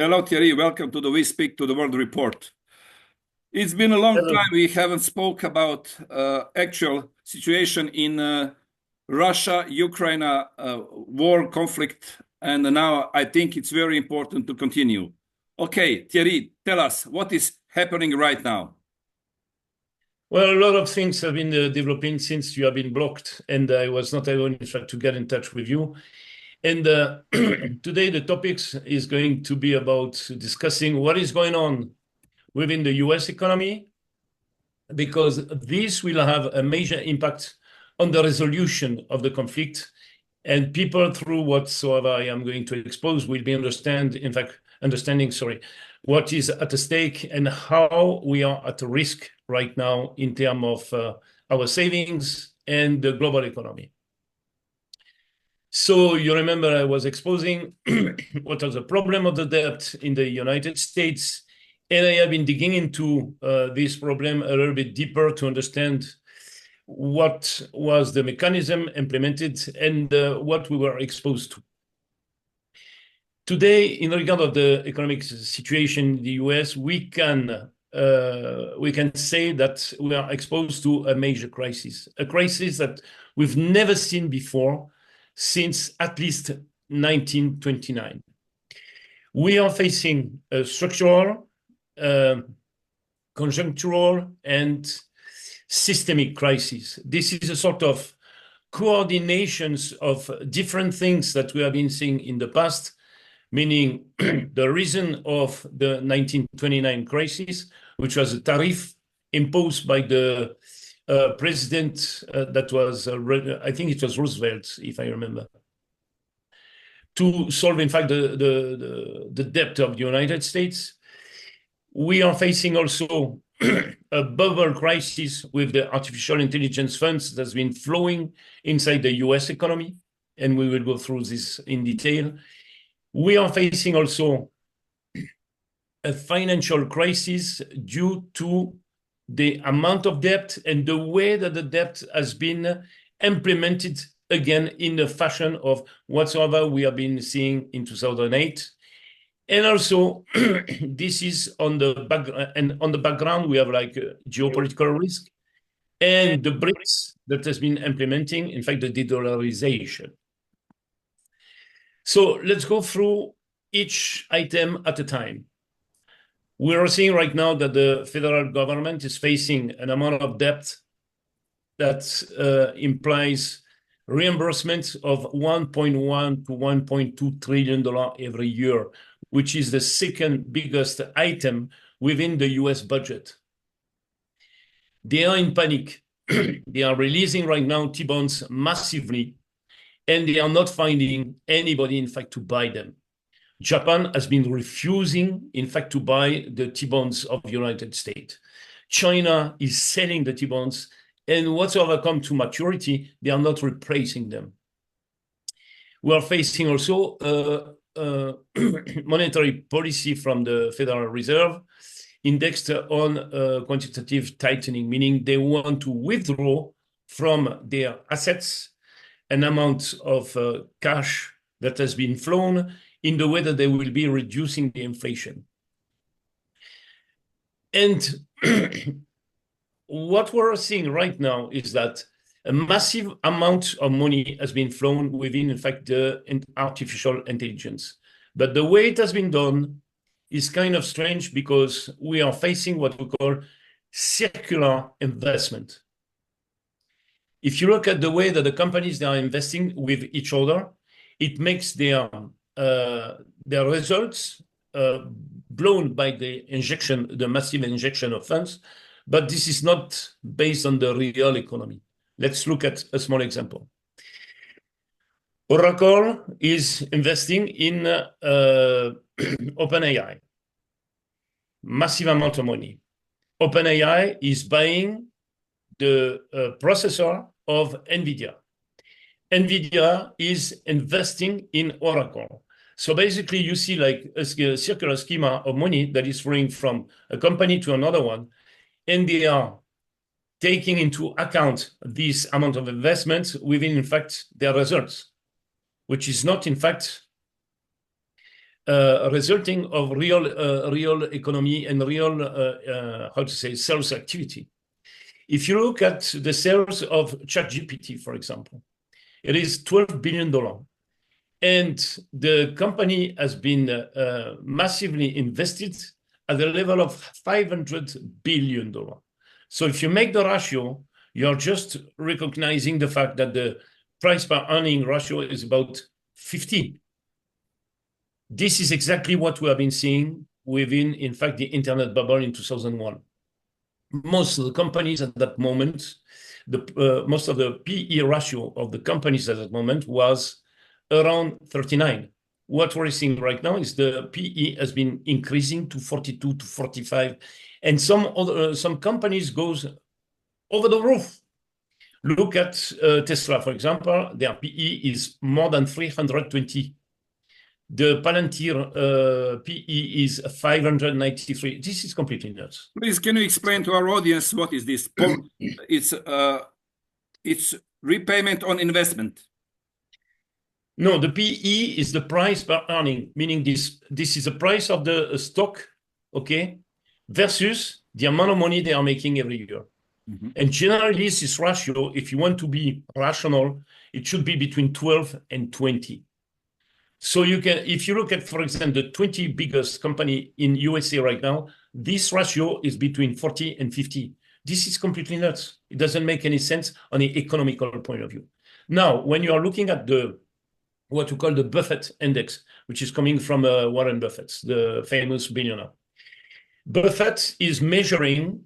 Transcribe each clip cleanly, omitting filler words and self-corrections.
Hello, Thierry. Welcome to the We Speak to the World report. It's been a long Hello. time we haven't spoke about actual situation in Russia-Ukraine war conflict, and now I think it's very important to continue. Okay, Thierry, tell us what is happening right now. Well, a lot of things have been developing since you have been blocked, and I was not able, in fact, to get in touch with you. And today, the topics is going to be about discussing what is going on within the US economy, because this will have a major impact on the resolution of the conflict. And people, through whatsoever I am going to expose, will be understanding, what is at stake and how we are at risk right now in terms of our savings and the global economy. So you remember I was exposing what are the problem of the debt in the United States, and I have been digging into this problem a little bit deeper to understand what was the mechanism implemented and what we were exposed to. Today, in regard of the economic situation in the US, we can say that we are exposed to a major crisis, a crisis that we've never seen before since at least 1929. We are facing a structural, conjunctural, and systemic crisis. This is a sort of coordinations of different things that we have been seeing in the past, meaning the reason of the 1929 crisis, which was a tariff imposed by the president that was, I think it was Roosevelt, if I remember, to solve, in fact, the debt of the United States. We are facing also a bubble crisis with the artificial intelligence funds that's been flowing inside the US economy, and we will go through this in detail. We are facing also a financial crisis due to the amount of debt and the way that the debt has been implemented again in the fashion of whatsoever we have been seeing in 2008. And also, this is on the background, and on the background, we have like geopolitical risk and the BRICS that has been implementing, in fact, the de-dollarization. So let's go through each item at a time. We are seeing right now that the federal government is facing an amount of debt that implies reimbursement of $1.1 to $1.2 trillion every year, which is the second biggest item within the US budget. They are in panic. They are releasing right now T-bonds massively, and they are not finding anybody, in fact, to buy them. Japan has been refusing, in fact, to buy the T-bonds of the United States. China is selling the T-bonds, and whatsoever come to maturity, they are not replacing them. We are facing also monetary policy from the Federal Reserve indexed on quantitative tightening, meaning they want to withdraw from their assets an amount of cash that has been flown in the way that they will be reducing the inflation. And what we're seeing right now is that a massive amount of money has been flown within, in fact, the artificial intelligence. But the way it has been done is kind of strange because we are facing what we call circular investment. If you look at the way that the companies they are investing with each other, it makes their results blown by the massive injection of funds, but this is not based on the real economy. Let's look at a small example. Oracle is investing in OpenAI, massive amount of money. OpenAI is buying the processor of NVIDIA. NVIDIA is investing in Oracle. So basically, you see like a circular schema of money that is flowing from a company to another one, and they are taking into account this amount of investment within, in fact, their results, which is not, in fact, resulting of real economy and real, how to say, sales activity. If you look at the sales of ChatGPT, for example, it is $12 billion. And the company has been massively invested at the level of $500 billion. So if you make the ratio, you're just recognizing the fact that the price per earning ratio is about 50. This is exactly what we have been seeing within, in fact, the internet bubble in 2001. Most of the companies at that moment, most of the PE ratio of the companies at that moment was around 39. What we're seeing right now is the PE has been increasing to 42 to 45, and some companies goes over the roof. Look at Tesla, for example. Their PE is more than 320. The Palantir PE is 593. This is completely nuts. Please, can you explain to our audience what is this? It's repayment on investment. No, the PE is the price per earning, meaning this is the price of the stock, okay, versus the amount of money they are making every year. And generally, this ratio, if you want to be rational, it should be between 12 and 20. So you can, if you look at, for example, the 20 biggest company in USA right now, this ratio is between 40 and 50. This is completely nuts. It doesn't make any sense on the economical point of view. Now, when you are looking at what we call the Buffett index, which is coming from Warren Buffett, the famous billionaire. Buffett is measuring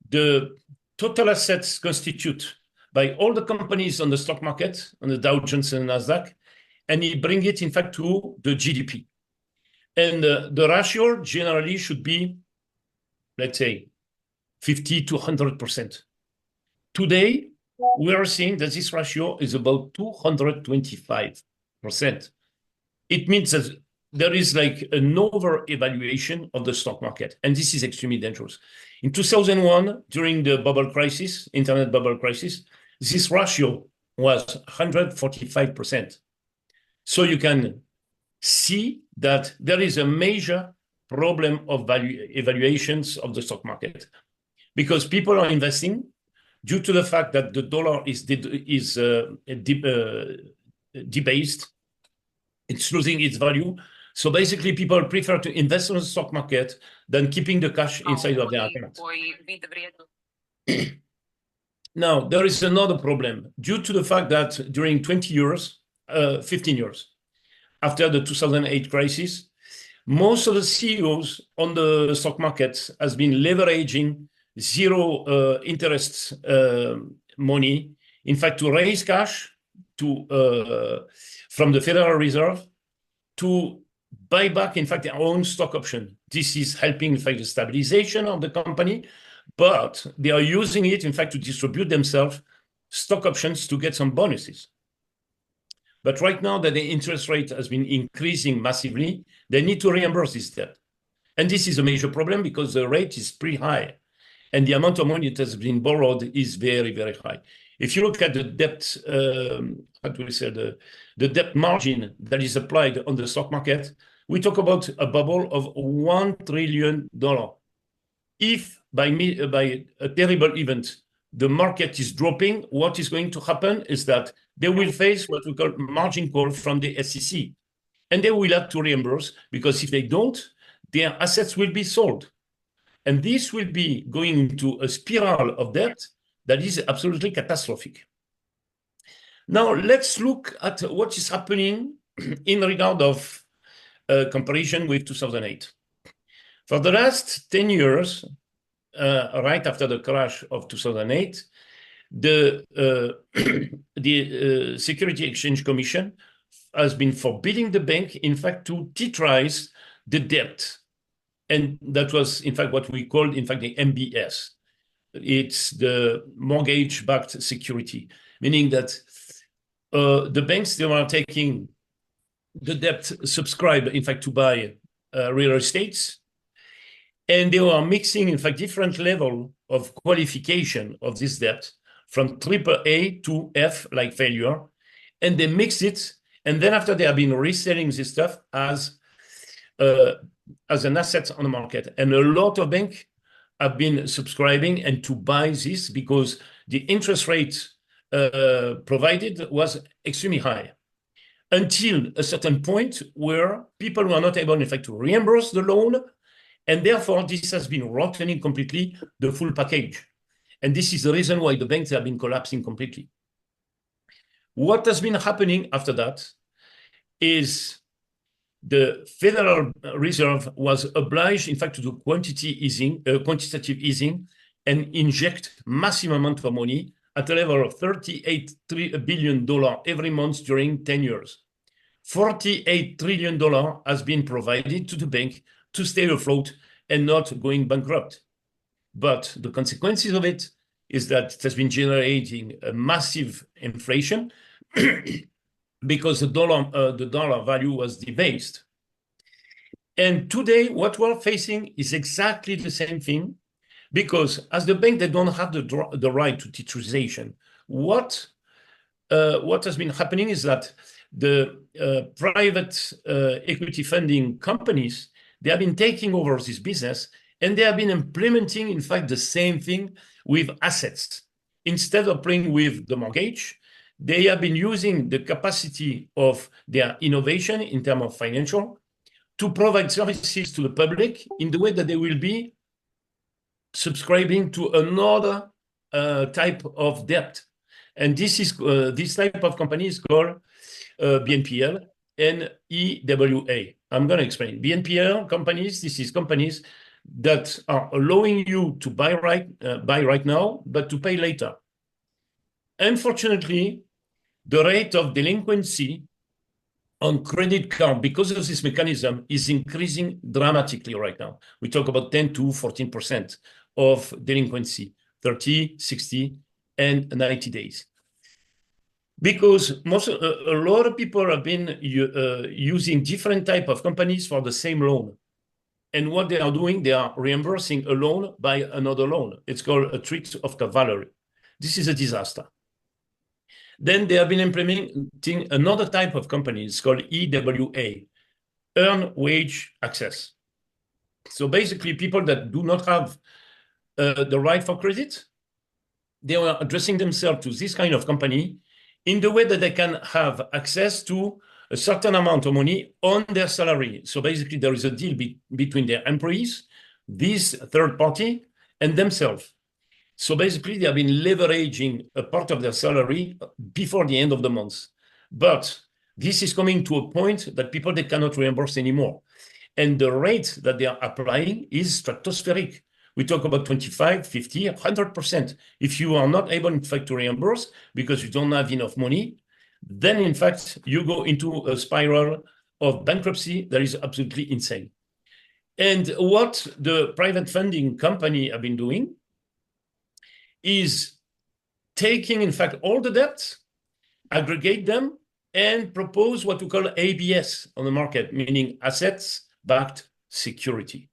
the total assets constituted by all the companies on the stock market, on the Dow Jones and Nasdaq, and he brings it, in fact, to the GDP. And the ratio generally should be, let's say, 50 to 100%. Today, we are seeing that this ratio is about 225%. It means that there is like an over-evaluation of the stock market, and this is extremely dangerous. In 2001, during the bubble crisis, internet bubble crisis, this ratio was 145%. So you can see that there is a major problem of evaluations of the stock market, because people are investing due to the fact that the dollar is debased. It's losing its value. So basically, people prefer to invest in the stock market than keeping the cash inside of their account. Now, there is another problem due to the fact that during 20 years, 15 years after the 2008 crisis, most of the CEOs on the stock market has been leveraging zero interest money, in fact, to raise cash from the Federal Reserve to buy back, in fact, their own stock option. This is helping, in fact, the stabilization of the company, but they are using it, in fact, to distribute themselves stock options to get some bonuses. But right now that the interest rate has been increasing massively, they need to reimburse this debt. And this is a major problem because the rate is pretty high and the amount of money that has been borrowed is very, very high. If you look at the debt, how do we say, the debt margin that is applied on the stock market, we talk about a bubble of $1 trillion. If by a terrible event, the market is dropping, what is going to happen is that they will face what we call margin call from the SEC. And they will have to reimburse, because if they don't, their assets will be sold. And this will be going into a spiral of debt that is absolutely catastrophic. Now, let's look at what is happening in regard of comparison with 2008. For the last 10 years, right after the crash of 2008, the Security Exchange Commission has been forbidding the bank, in fact, to titrize the debt. And that was, in fact, what we called, in fact, the MBS. It's the mortgage-backed security, meaning that the banks, they were taking the debt subscribed, in fact, to buy real estates. And they were mixing, in fact, different level of qualification of this debt from AAA to F, like failure. And they mix it. And then after they have been reselling this stuff as as an asset on the market. And a lot of banks have been subscribing and to buy this because the interest rate provided was extremely high until a certain point where people were not able, in fact, to reimburse the loan. And therefore, this has been rotting completely the full package. And this is the reason why the banks have been collapsing completely. What has been happening after that is the Federal Reserve was obliged, in fact, to do quantitative easing and inject massive amount of money at a level of $38 billion every month during 10 years. $48 trillion has been provided to the bank to stay afloat and not going bankrupt. But the consequences of it is that it has been generating a massive inflation because the dollar value was debased. And today, what we're facing is exactly the same thing, because as the bank, they don't have the right to titrization. What has been happening is that the private equity funding companies, they have been taking over this business, and they have been implementing, in fact, the same thing with assets. Instead of playing with the mortgage, they have been using the capacity of their innovation in terms of financial to provide services to the public in the way that they will be subscribing to another type of debt. And this type of company is called BNPL and EWA. I'm going to explain. BNPL companies, this is companies that are allowing you to buy right now, but to pay later. Unfortunately, the rate of delinquency on credit card, because of this mechanism, is increasing dramatically right now. We talk about 10 to 14% of delinquency, 30, 60, and 90 days. Because a lot of people have been using different type of companies for the same loan. And what they are doing, they are reimbursing a loan by another loan. It's called a trick of cavalry. This is a disaster. Then they have been implementing another type of company. It's called EWA, Earned Wage Access. So basically, people that do not have the right for credit, they are addressing themselves to this kind of company in the way that they can have access to a certain amount of money on their salary. So basically, there is a deal between their employees, this third party, and themselves. So basically, they have been leveraging a part of their salary before the end of the month. But this is coming to a point that people, they cannot reimburse anymore. And the rate that they are applying is stratospheric. We talk about 25, 50, 100%. If you are not able, in fact, to reimburse because you don't have enough money, then, in fact, you go into a spiral of bankruptcy that is absolutely insane. And what the private funding company have been doing is taking, in fact, all the debts, aggregate them, and propose what we call ABS on the market, meaning assets-backed security,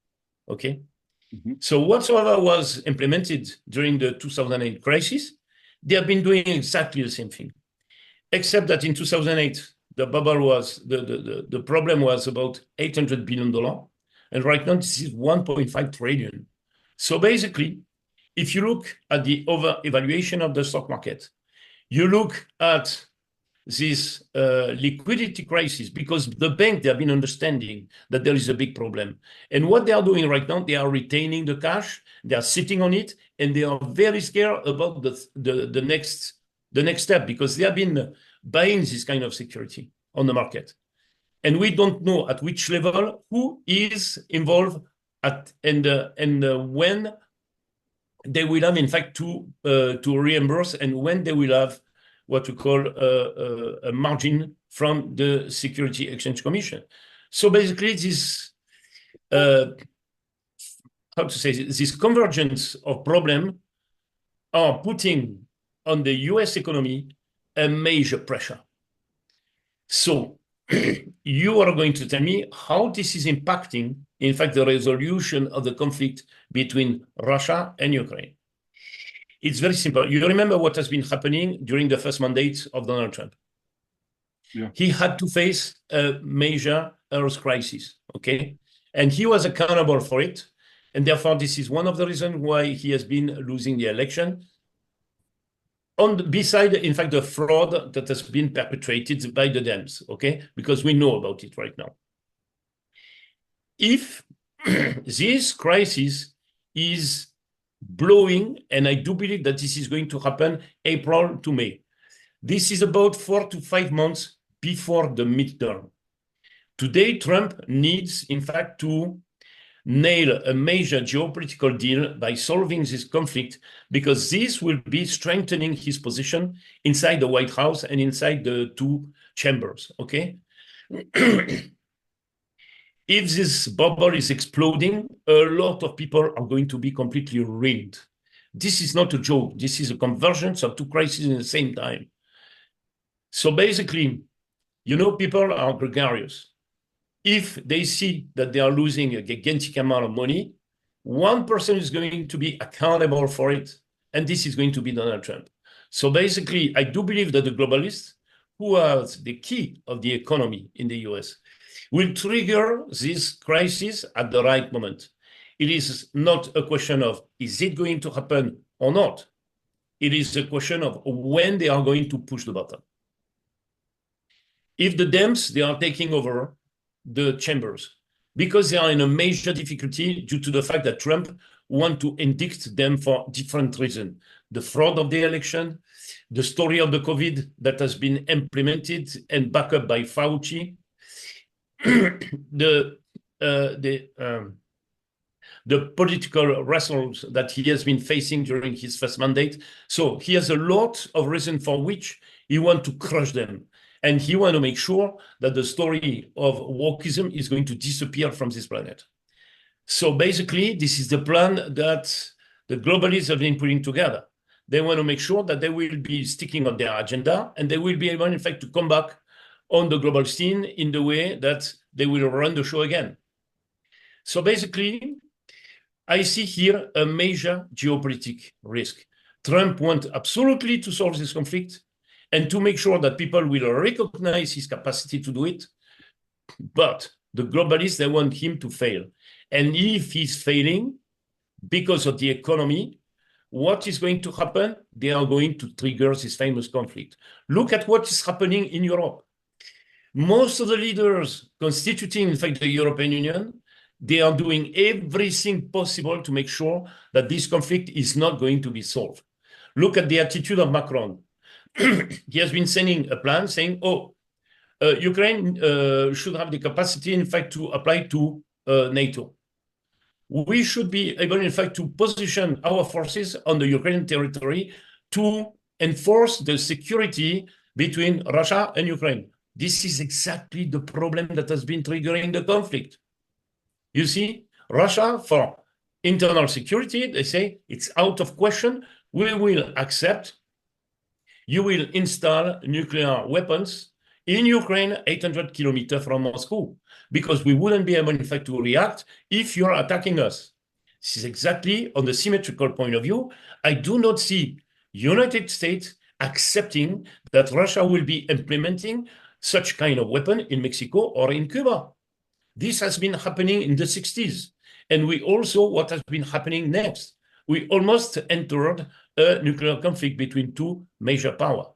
okay? Mm-hmm. So whatsoever was implemented during the 2008 crisis, they have been doing exactly the same thing, except that in 2008, the bubble was, the problem was about $800 billion, and right now this is 1.5 trillion. So basically, if you look at the over-evaluation of the stock market, you look at this liquidity crisis, because the bank, they have been understanding that there is a big problem. And what they are doing right now, they are retaining the cash, they are sitting on it, and they are very scared about the next step, because they have been buying this kind of security on the market. And we don't know at which level, who is involved at, and when they will have, in fact, to reimburse, and when they will have what we call a margin from the Security Exchange Commission. So basically, this, how to say, this convergence of problem are putting on the US economy a major pressure. So you are going to tell me how this is impacting, in fact, the resolution of the conflict between Russia and Ukraine. It's very simple. You remember what has been happening during the first mandate of Donald Trump. Yeah. He had to face a major health crisis, okay? And he was accountable for it. And therefore, this is one of the reasons why he has been losing the election. Beside, in fact, the fraud that has been perpetrated by the Dems, okay? Because we know about it right now. If this crisis is blowing, and I do believe that this is going to happen April to May, this is about 4 to 5 months before the midterm. Today, Trump needs, in fact, to nail a major geopolitical deal by solving this conflict, because this will be strengthening his position inside the White House and inside the two chambers, okay? If this bubble is exploding, a lot of people are going to be completely ruined. This is not a joke. This is a convergence of two crises at the same time. So basically, you know, people are gregarious. If they see that they are losing a gigantic amount of money, one person is going to be accountable for it, and this is going to be Donald Trump. So basically, I do believe that the globalists, who are the key of the economy in the US, will trigger this crisis at the right moment. It is not a question of, is it going to happen or not? It is a question of when they are going to push the button. If the Dems, they are taking over the chambers because they are in a major difficulty due to the fact that Trump wants to indict them for different reasons. The fraud of the election, the story of the COVID that has been implemented and backed up by Fauci, the political wrestles that he has been facing during his first mandate. So he has a lot of reason for which he wants to crush them. And he wants to make sure that the story of wokeism is going to disappear from this planet. So basically, this is the plan that the globalists have been putting together. They want to make sure that they will be sticking on their agenda, and they will be able, in fact, to come back on the global scene in the way that they will run the show again. So basically, I see here a major geopolitical risk. Trump wants absolutely to solve this conflict and to make sure that people will recognize his capacity to do it. But the globalists, they want him to fail. And if he's failing because of the economy, what is going to happen? They are going to trigger this famous conflict. Look at what is happening in Europe. Most of the leaders constituting, in fact, the European Union, they are doing everything possible to make sure that this conflict is not going to be solved. Look at the attitude of Macron. He has been sending a plan saying, Ukraine should have the capacity, in fact, to apply to NATO. We should be able, in fact, to position our forces on the Ukrainian territory to enforce the security between Russia and Ukraine. This is exactly the problem that has been triggering the conflict. You see, Russia, for internal security, they say it's out of question. We will accept. You will install nuclear weapons in Ukraine, 800 kilometers from Moscow, because we wouldn't be able, in fact, to react if you're attacking us. This is exactly on the symmetrical point of view. I do not see United States accepting that Russia will be implementing such kind of weapon in Mexico or in Cuba. This has been happening in the 60s. And we also, what has been happening next? We almost entered a nuclear conflict between two major powers.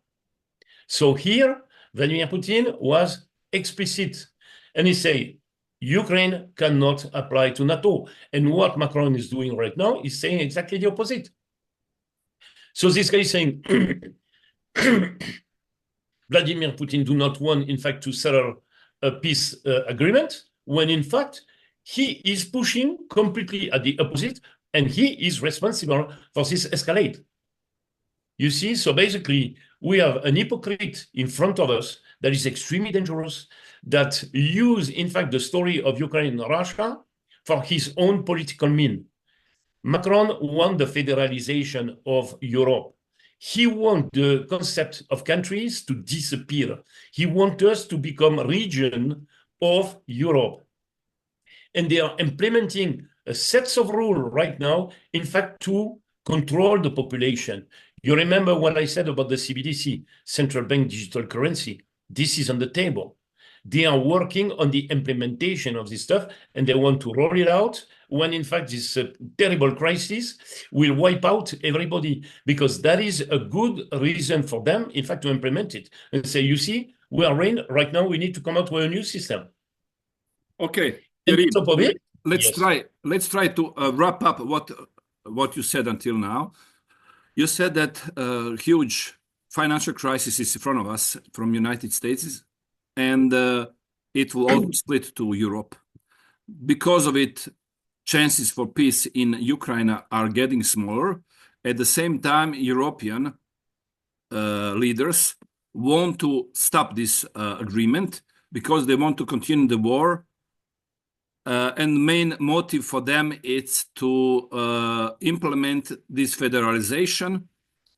So here, Vladimir Putin was explicit. And he said, Ukraine cannot apply to NATO. And what Macron is doing right now is saying exactly the opposite. So this guy is saying, Vladimir Putin do not want, in fact, to settle a peace agreement, when in fact, he is pushing completely at the opposite, and he is responsible for this escalate. You see, so basically, we have an hypocrite in front of us that is extremely dangerous, that use, in fact, the story of Ukraine and Russia for his own political mean. Macron wants the federalization of Europe. He wants the concept of countries to disappear. He wants us to become a region of Europe. And they are implementing a set of rules right now, in fact, to control the population. You remember what I said about the CBDC, central bank digital currency. This is on the table. They are working on the implementation of this stuff, and they want to roll it out when, in fact, this terrible crisis will wipe out everybody, because that is a good reason for them, in fact, to implement it and say, you see, we are in right now, we need to come out with a new system. Okay, And Thierry, on top of it, let's yes. try to wrap up what you said until now. You said that huge financial crisis is in front of us from United States, and it will also split to Europe. Because of it, chances for peace in Ukraine are getting smaller. At the same time, European leaders want to stop this agreement because they want to continue the war. And the main motive for them is to implement this federalization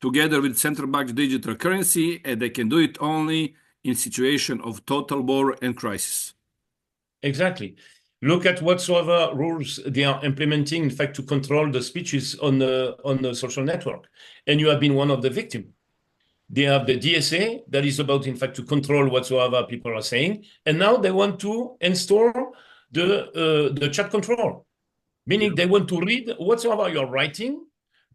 together with central bank digital currency, and they can do it only in situation of total war and crisis. Exactly. Look at whatsoever rules they are implementing, in fact, to control the speeches on the social network. And you have been one of the victims. They have the DSA that is about, in fact, to control whatsoever people are saying. And now they want to install the chat control, meaning they want to read whatsoever you're writing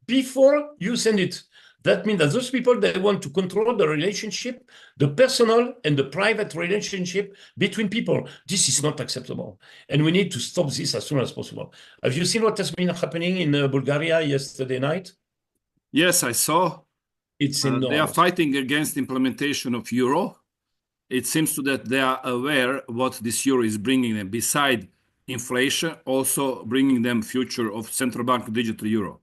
before you send it. That means that those people, they want to control the relationship, the personal and the private relationship between people. This is not acceptable. And we need to stop this as soon as possible. Have you seen what has been happening in Bulgaria yesterday night? Yes, I saw. It's They are enormous. fighting against implementation of euro. It seems to that they are aware what this euro is bringing them. Beside inflation, also bringing them future of central bank digital euro.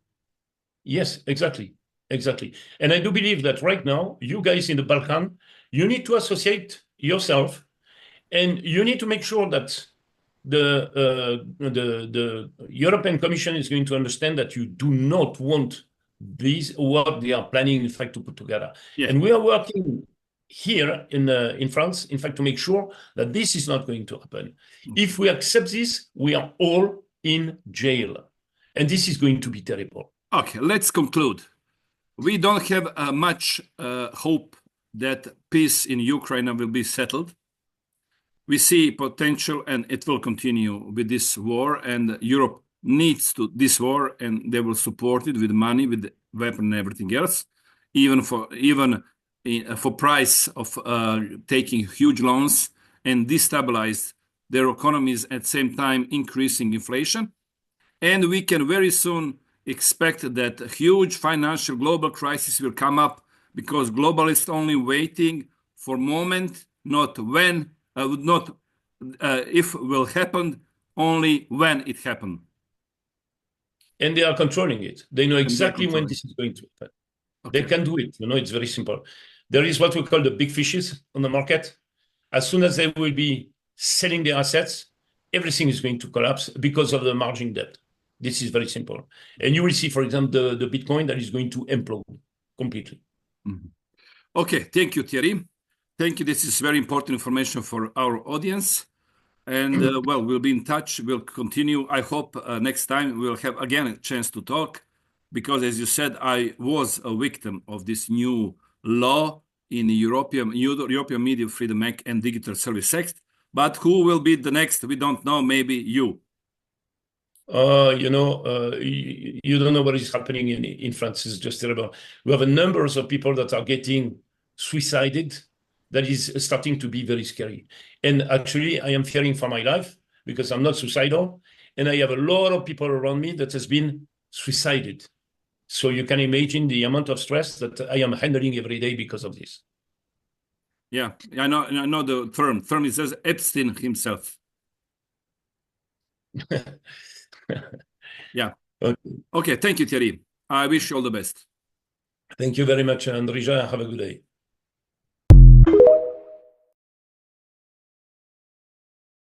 Yes, exactly. Exactly. And I do believe that right now, you guys in the Balkan, you need to associate yourself, and you need to make sure that the European Commission is going to understand that you do not want these, what they are planning, in fact, to put together. Yeah. And we are working here in France, in fact, to make sure that this is not going to happen. If we accept this, we are all in jail. And this is going to be terrible. Okay, let's conclude. We don't have much hope that peace in Ukraine will be settled. We see potential, and it will continue with this war. And Europe needs to this war, and they will support it with money, with weapon, and everything else, even for price of taking huge loans and destabilize their economies at the same time, increasing inflation. And we can very soon expect that a huge financial global crisis will come up because globalists only waiting for moment, not when, not if will happen, only when it happen. And they are controlling it. They know exactly when this is going to happen. Okay. They can do it. It's very simple. There is what we call the big fishes on the market. As soon as they will be selling their assets, everything is going to collapse because of the margin debt. This is very simple. And you will see, for example, the Bitcoin that is going to implode completely. Mm-hmm. Okay, thank you, Thierry. Thank you. This is very important information for our audience. And well, we'll be in touch. We'll continue. I hope next time we'll have again a chance to talk, because as you said, I was a victim of this new law in the European Media Freedom Act and Digital Service Act. But who will be the next? We don't know. Maybe you. You don't know what is happening in France. It's just terrible. We have a number of people that are getting suicided. That is starting to be very scary. And actually, I am fearing for my life because I'm not suicidal. And I have a lot of people around me that has been suicided. So you can imagine the amount of stress that I am handling every day because of this. Yeah, I know the term. Term is says Epstein himself. Yeah. Okay. Thank you, Thierry. I wish you all the best. Thank you very much, Andrija. Have a good day.